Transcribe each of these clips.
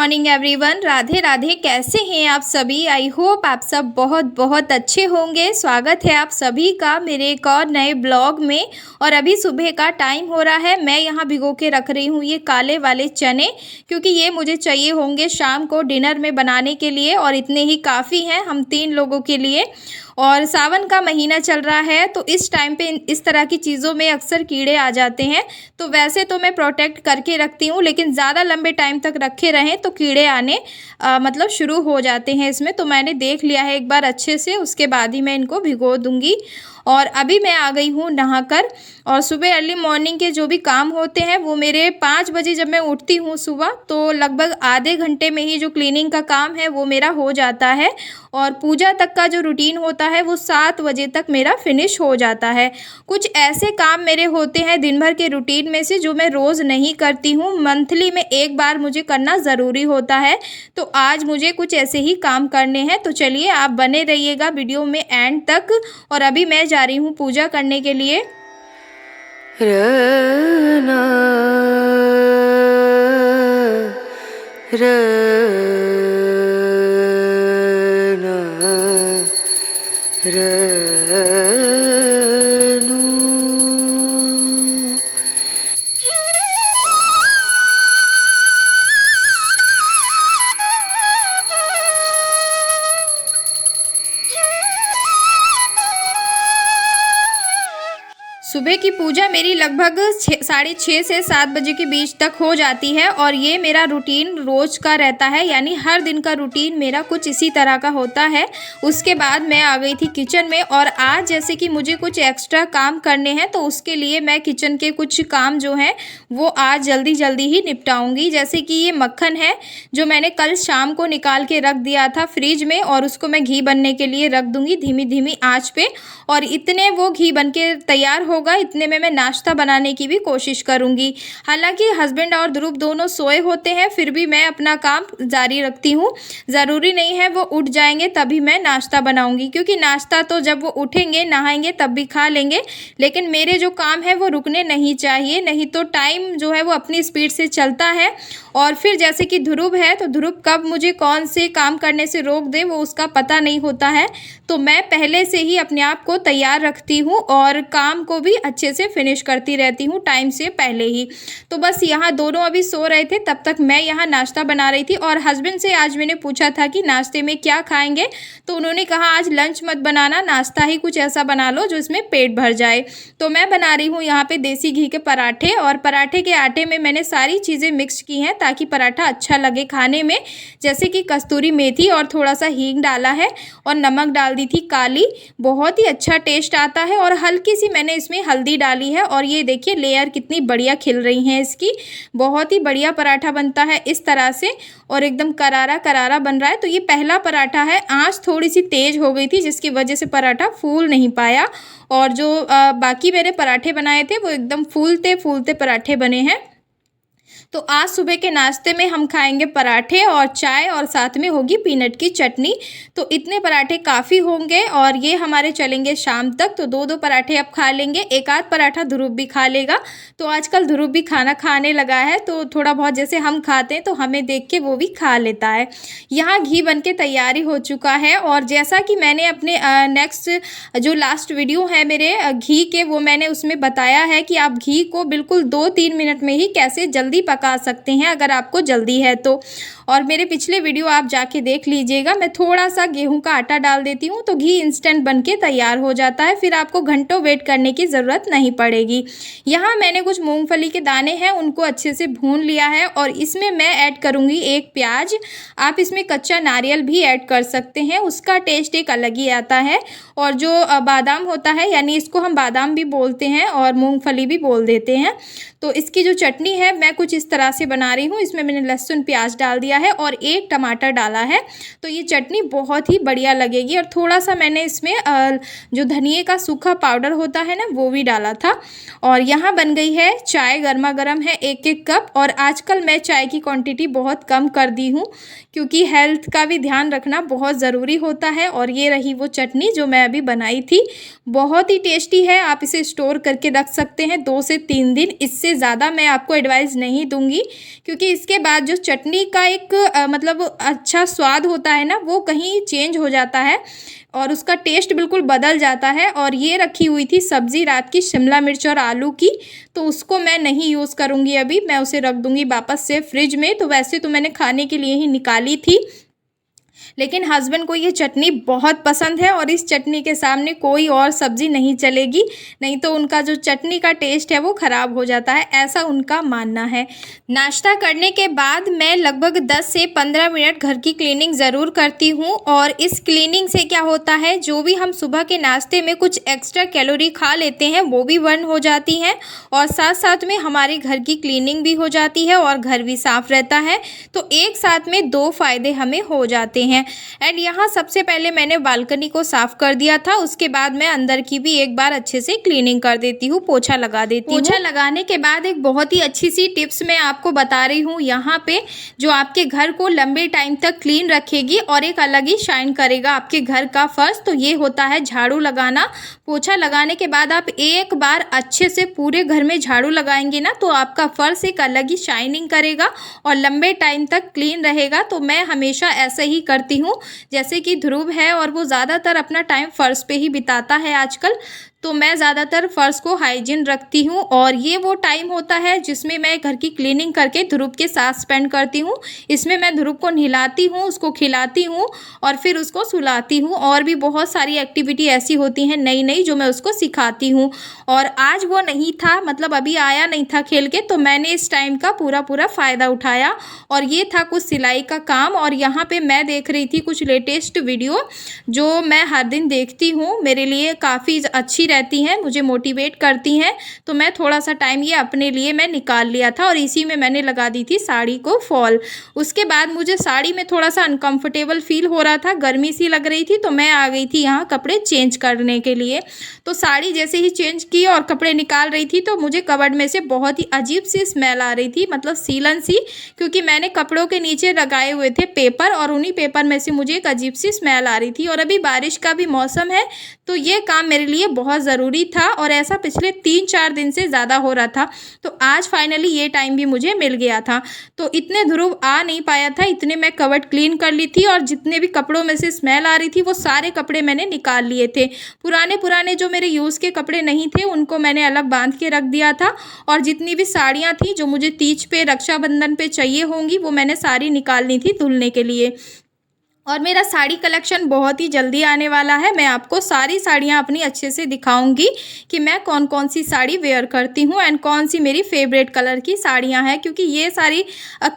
Morning everyone. Radhe Radhe. कैसे हैं आप सभी? आई होप आप सब बहुत बहुत अच्छे होंगे। स्वागत है आप सभी का मेरे एक और नए ब्लॉग में। और अभी सुबह का टाइम हो रहा है। मैं यहाँ भिगो के रख रही हूँ ये काले वाले चने, क्योंकि ये मुझे चाहिए होंगे शाम को डिनर में बनाने के लिए, और इतने ही काफ़ी हैं हम 3 लोगों के लिए। और सावन का महीना चल रहा है, तो इस टाइम पे इस तरह की चीज़ों में अक्सर कीड़े आ जाते हैं। तो वैसे तो मैं प्रोटेक्ट करके रखती हूँ, लेकिन ज़्यादा लंबे टाइम तक रखे रहें तो कीड़े आने मतलब शुरू हो जाते हैं इसमें। तो मैंने देख लिया है एक बार अच्छे से, उसके बाद ही मैं इनको भिगो दूँगी। और अभी मैं आ गई हूँ नहाकर। और सुबह अर्ली मॉर्निंग के जो भी काम होते हैं वो मेरे 5 बजे जब मैं उठती हूँ सुबह, तो लगभग आधे घंटे में ही जो क्लीनिंग का काम है वो मेरा हो जाता है। और पूजा तक का जो रूटीन होता है वो 7 बजे तक मेरा फिनिश हो जाता है। कुछ ऐसे काम मेरे होते हैं दिन भर के रूटीन में से जो मैं रोज़ नहीं करती हूँ, मंथली में एक बार मुझे करना ज़रूरी होता है। तो आज मुझे कुछ ऐसे ही काम करने हैं। तो चलिए आप बने रहिएगा वीडियो में एंड तक। और अभी मैं जा रही हूँ पूजा करने के लिए। रना सुबह की पूजा मेरी लगभग 6:30 से 7 बजे के बीच तक हो जाती है। और ये मेरा रूटीन रोज़ का रहता है, यानी हर दिन का रूटीन मेरा कुछ इसी तरह का होता है। उसके बाद मैं आ गई थी किचन में, और आज जैसे कि मुझे कुछ एक्स्ट्रा काम करने हैं, तो उसके लिए मैं किचन के कुछ काम जो हैं वो आज जल्दी जल्दी ही निपटाऊंगी। जैसे कि ये मक्खन है जो मैंने कल शाम को निकाल के रख दिया था फ्रिज में, और उसको मैं घी बनने के लिए रख दूँगी धीमी धीमी आँच पे। और इतने वो घी बन के तैयार होगा, इतने में मैं नाश्ता बनाने की भी कोशिश करूंगी। हालांकि हस्बैंड और ध्रुव दोनों सोए होते हैं, फिर भी मैं अपना काम जारी रखती हूँ। ज़रूरी नहीं है वो उठ जाएंगे तभी मैं नाश्ता बनाऊंगी, क्योंकि नाश्ता तो जब वो उठेंगे नहाएंगे तब भी खा लेंगे। लेकिन मेरे जो काम है वो रुकने नहीं चाहिए, नहीं तो टाइम जो है वो अपनी स्पीड से चलता है। और फिर जैसे कि ध्रुव है, तो ध्रुव कब मुझे कौन से काम करने से रोक दे वो उसका पता नहीं होता है। तो मैं पहले से ही अपने आप को तैयार रखती हूँ और काम को भी अच्छे से फिनिश करती रहती हूँ टाइम से पहले ही। तो बस यहाँ दोनों अभी सो रहे थे, तब तक मैं यहाँ नाश्ता बना रही थी। और हस्बैंड से आज मैंने पूछा था कि नाश्ते में क्या खाएंगे, तो उन्होंने कहा आज लंच मत बनाना, नाश्ता ही कुछ ऐसा बना लो जो इसमें पेट भर जाए। तो मैं बना रही हूँ यहाँ पे देसी घी के पराठे। और पराठे के आटे में मैंने सारी चीज़ें मिक्स की हैं ताकि पराठा अच्छा लगे खाने में। जैसे कि कस्तूरी मेथी और थोड़ा सा हींग डाला है, और नमक डाल दी थी काली, बहुत ही अच्छा टेस्ट आता है। और हल्की सी मैंने इसमें हल्दी डाली है। और ये देखिए लेयर कितनी बढ़िया खिल रही हैं इसकी, बहुत ही बढ़िया पराठा बनता है इस तरह से, और एकदम करारा करारा बन रहा है। तो ये पहला पराठा है। आंच थोड़ी सी तेज़ हो गई थी जिसकी वजह से पराठा फूल नहीं पाया। और जो बाकी मैंने पराठे बनाए थे वो एकदम फूलते फूलते पराठे बने हैं। तो आज सुबह के नाश्ते में हम खाएंगे पराठे और चाय, और साथ में होगी पीनट की चटनी। तो इतने पराठे काफ़ी होंगे, और ये हमारे चलेंगे शाम तक। तो 2-2 पराठे अब खा लेंगे, एक आध पराठा ध्रुव भी खा लेगा। तो आजकल ध्रुव भी खाना खाने लगा है, तो थोड़ा बहुत जैसे हम खाते हैं तो हमें देख के वो भी खा लेता है। यहाँ घी बन के तैयारी हो चुका है। और जैसा कि मैंने अपने नेक्स्ट जो लास्ट वीडियो है मेरे घी के, वो मैंने उसमें बताया है कि आप घी को बिल्कुल 2-3 मिनट में ही कैसे जल्दी पका सकते हैं अगर आपको जल्दी है तो। और मेरे पिछले वीडियो आप जाके देख लीजिएगा। मैं थोड़ा सा गेहूं का आटा डाल देती हूं तो घी इंस्टेंट बनके तैयार हो जाता है, फिर आपको घंटों वेट करने की ज़रूरत नहीं पड़ेगी। यहाँ मैंने कुछ मूंगफली के दाने हैं, उनको अच्छे से भून लिया है। और इसमें मैं ऐड करूँगी 1 प्याज। आप इसमें कच्चा नारियल भी ऐड कर सकते हैं, उसका टेस्ट एक अलग ही आता है। और जो बादाम होता है, यानी इसको हम बादाम भी बोलते हैं और मूंगफली भी बोल देते हैं। तो इसकी जो चटनी है मैं कुछ इस तरह से बना रही हूँ। इसमें मैंने लहसुन प्याज डाल दिया है और 1 टमाटर डाला है। तो ये चटनी बहुत ही बढ़िया लगेगी। और थोड़ा सा मैंने इसमें जो धनिए का सूखा पाउडर होता है ना, वो भी डाला था। और यहाँ बन गई है चाय, गर्मा गर्म है 1-1 कप। और आजकल मैं चाय की क्वांटिटी बहुत कम कर दी हूँ, क्योंकि हेल्थ का भी ध्यान रखना बहुत ज़रूरी होता है। और ये रही वो चटनी जो मैं अभी बनाई थी, बहुत ही टेस्टी है। आप इसे स्टोर करके रख सकते हैं 2 से 3 दिन, इससे इससे ज़्यादा मैं आपको एडवाइस नहीं दूँगी, क्योंकि इसके बाद जो चटनी का एक मतलब अच्छा स्वाद होता है ना, वो कहीं चेंज हो जाता है और उसका टेस्ट बिल्कुल बदल जाता है। और ये रखी हुई थी सब्ज़ी रात की शिमला मिर्च और आलू की, तो उसको मैं नहीं यूज़ करूँगी अभी, मैं उसे रख दूँगी वापस से फ्रिज में। तो वैसे तो मैंने खाने के लिए ही निकाली थी, लेकिन हस्बैंड को ये चटनी बहुत पसंद है और इस चटनी के सामने कोई और सब्ज़ी नहीं चलेगी, नहीं तो उनका जो चटनी का टेस्ट है वो ख़राब हो जाता है, ऐसा उनका मानना है। नाश्ता करने के बाद मैं लगभग 10 से 15 मिनट घर की क्लीनिंग ज़रूर करती हूँ और इस क्लीनिंग से क्या होता है, जो भी हम सुबह के नाश्ते में कुछ एक्स्ट्रा कैलोरी खा लेते हैं वो भी बर्न हो जाती हैं और साथ साथ में हमारे घर की क्लीनिंग भी हो जाती है और घर भी साफ़ रहता है। तो एक साथ में 2 फ़ायदे हमें हो जाते हैं। एंड यहाँ सबसे पहले मैंने बालकनी को साफ कर दिया था, उसके बाद मैं अंदर की भी एक बार अच्छे से क्लीनिंग कर देती हूँ, पोछा लगा देती हूँ। पोछा लगाने के बाद एक बहुत ही अच्छी सी टिप्स मैं आपको बता रही हूँ यहाँ पे, जो आपके घर को लंबे टाइम तक क्लीन रखेगी और एक अलग ही शाइन करेगा आपके घर का फर्श। तो ये होता है झाड़ू लगाना। पोछा लगाने के बाद आप एक बार अच्छे से पूरे घर में झाड़ू लगाएंगे ना, तो आपका फर्श एक अलग ही शाइनिंग करेगा और लंबे टाइम तक क्लीन रहेगा। तो मैं हमेशा ऐसे ही करती हूँ। जैसे कि ध्रुव है और वो ज़्यादातर अपना टाइम फर्श पे ही बिताता है आजकल, तो मैं ज़्यादातर फर्श को हाइजीन रखती हूँ और ये वो टाइम होता है जिसमें मैं घर की क्लीनिंग करके ध्रुव के साथ स्पेंड करती हूँ। इसमें मैं ध्रुव को नहलाती हूँ, उसको खिलाती हूँ और फिर उसको सुलाती हूँ, और भी बहुत सारी एक्टिविटी ऐसी होती हैं नई नई जो मैं उसको सिखाती हूँ। और आज वो नहीं था, मतलब अभी आया नहीं था खेल के, तो मैंने इस टाइम का पूरा फ़ायदा उठाया और ये था कुछ सिलाई का काम। और यहाँ पर मैं देख रही थी कुछ लेटेस्ट वीडियो जो मैं हर दिन देखती हूँ, मेरे लिए काफ़ी अच्छी रहती हैं, मुझे मोटिवेट करती हैं। तो मैं थोड़ा सा टाइम ये अपने लिए मैं निकाल लिया था और इसी में मैंने लगा दी थी साड़ी को फॉल। उसके बाद मुझे साड़ी में थोड़ा सा अनकंफर्टेबल फील हो रहा था, गर्मी सी लग रही थी, तो मैं आ गई थी यहाँ कपड़े चेंज करने के लिए। तो साड़ी जैसे ही चेंज की और कपड़े निकाल रही थी तो मुझे कबर्ड में से बहुत ही अजीब सी स्मेल आ रही थी, मतलब सीलन सी, क्योंकि मैंने कपड़ों के नीचे लगाए हुए थे पेपर और उन्हीं पेपर में से मुझे एक अजीब सी स्मेल आ रही थी। और अभी बारिश का भी मौसम है, तो ये काम मेरे लिए बहुत ज़रूरी था और ऐसा पिछले 3-4 दिन से ज़्यादा हो रहा था। तो आज फाइनली ये टाइम भी मुझे मिल गया था। तो इतने ध्रुव आ नहीं पाया था, इतने मैं कबर्ड क्लीन कर ली थी और जितने भी कपड़ों में से स्मेल आ रही थी वो सारे कपड़े मैंने निकाल लिए थे। पुराने जो मेरे यूज़ के कपड़े नहीं थे उनको मैंने अलग बांध के रख दिया था, और जितनी भी साड़ियाँ थी जो मुझे तीज पे, रक्षाबंधन पे चाहिए होंगी वो मैंने सारी निकालनी थी धुलने के लिए। और मेरा साड़ी कलेक्शन बहुत ही जल्दी आने वाला है, मैं आपको सारी साड़ियाँ अपनी अच्छे से दिखाऊंगी कि मैं कौन कौन सी साड़ी वेयर करती हूँ एंड कौन सी मेरी फेवरेट कलर की साड़ियाँ हैं, क्योंकि ये सारी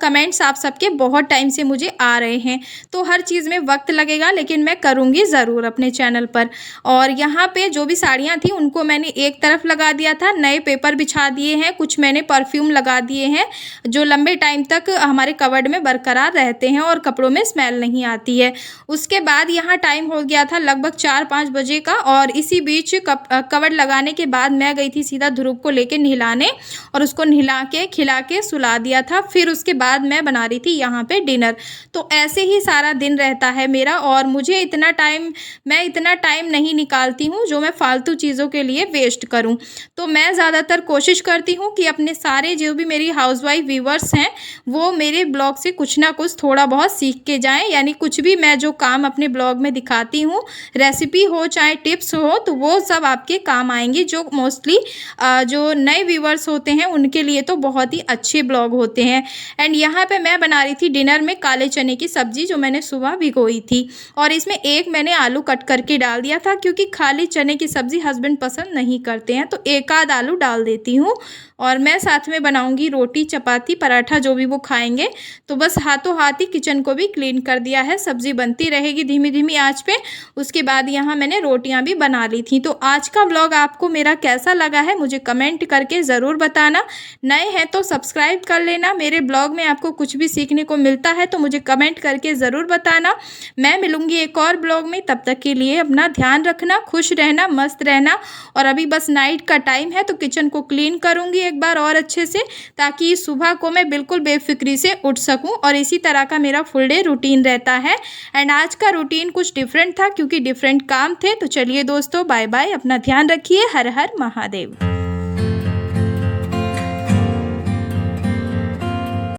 कमेंट्स आप सबके बहुत टाइम से मुझे आ रहे हैं। तो हर चीज़ में वक्त लगेगा, लेकिन मैं करूँगी ज़रूर अपने चैनल पर। और यहाँ पर जो भी साड़ियाँ थी उनको मैंने एक तरफ लगा दिया था, नए पेपर बिछा दिए हैं, कुछ मैंने परफ्यूम लगा दिए हैं जो लंबे टाइम तक हमारे कबर्ड में बरकरार रहते हैं और कपड़ों में स्मेल नहीं आती है। उसके बाद यहाँ टाइम हो गया था लगभग 4-5 बजे का, और इसी बीच कवर लगाने के बाद मैं गई थी सीधा ध्रुव को लेके नहलाने और उसको नहला के खिला के सुला दिया था। फिर उसके बाद मैं बना रही थी यहाँ पे डिनर। तो ऐसे ही सारा दिन रहता है मेरा, और मैं इतना टाइम नहीं निकालती हूँ जो मैं फालतू चीज़ों के लिए वेस्ट करूँ। तो मैं ज़्यादातर कोशिश करती हूँ कि अपने सारे जो भी मेरी हाउसवाइफ व्यूवर्स हैं वो मेरे ब्लॉग से कुछ ना कुछ थोड़ा बहुत सीख के जाएं, यानी कुछ भी मैं जो काम अपने ब्लॉग में दिखाती हूँ, रेसिपी हो चाहे टिप्स हो, तो वो सब आपके काम आएंगी, जो मोस्टली जो नए व्यूवर्स होते हैं उनके लिए तो बहुत ही अच्छे ब्लॉग होते हैं। एंड यहाँ पे मैं बना रही थी डिनर में काले चने की सब्ज़ी जो मैंने सुबह भिगोई थी, और इसमें एक मैंने आलू कट करके डाल दिया था, क्योंकि खाली चने की सब्ज़ी हस्बैंड पसंद नहीं करते हैं, तो एक आध आलू डाल देती हूँ। और मैं साथ में बनाऊंगी रोटी, चपाती, पराठा, जो भी वो खाएंगे। तो बस हाथों हाथ ही किचन को भी क्लीन कर दिया है, सब्ज़ी बनती रहेगी धीमी धीमी आंच पे। उसके बाद यहाँ मैंने रोटियाँ भी बना ली थी। तो आज का व्लॉग आपको मेरा कैसा लगा है मुझे कमेंट करके ज़रूर बताना। नए हैं तो सब्सक्राइब कर लेना। मेरे ब्लॉग में आपको कुछ भी सीखने को मिलता है तो मुझे कमेंट करके ज़रूर बताना। मैं मिलूँगी एक और ब्लॉग में, तब तक के लिए अपना ध्यान रखना, खुश रहना, मस्त रहना। और अभी बस नाइट का टाइम है तो किचन को क्लीन करूँगी एक बार और अच्छे से, ताकि सुबह को मैं बिल्कुल बेफिक्री से उठ सकूं। और इसी तरह का मेरा फुल डे रूटीन रहता है। एंड आज का रूटीन कुछ डिफरेंट था क्योंकि डिफरेंट काम थे। तो चलिए दोस्तों, बाय बाय, अपना ध्यान रखिए, हर हर महादेव।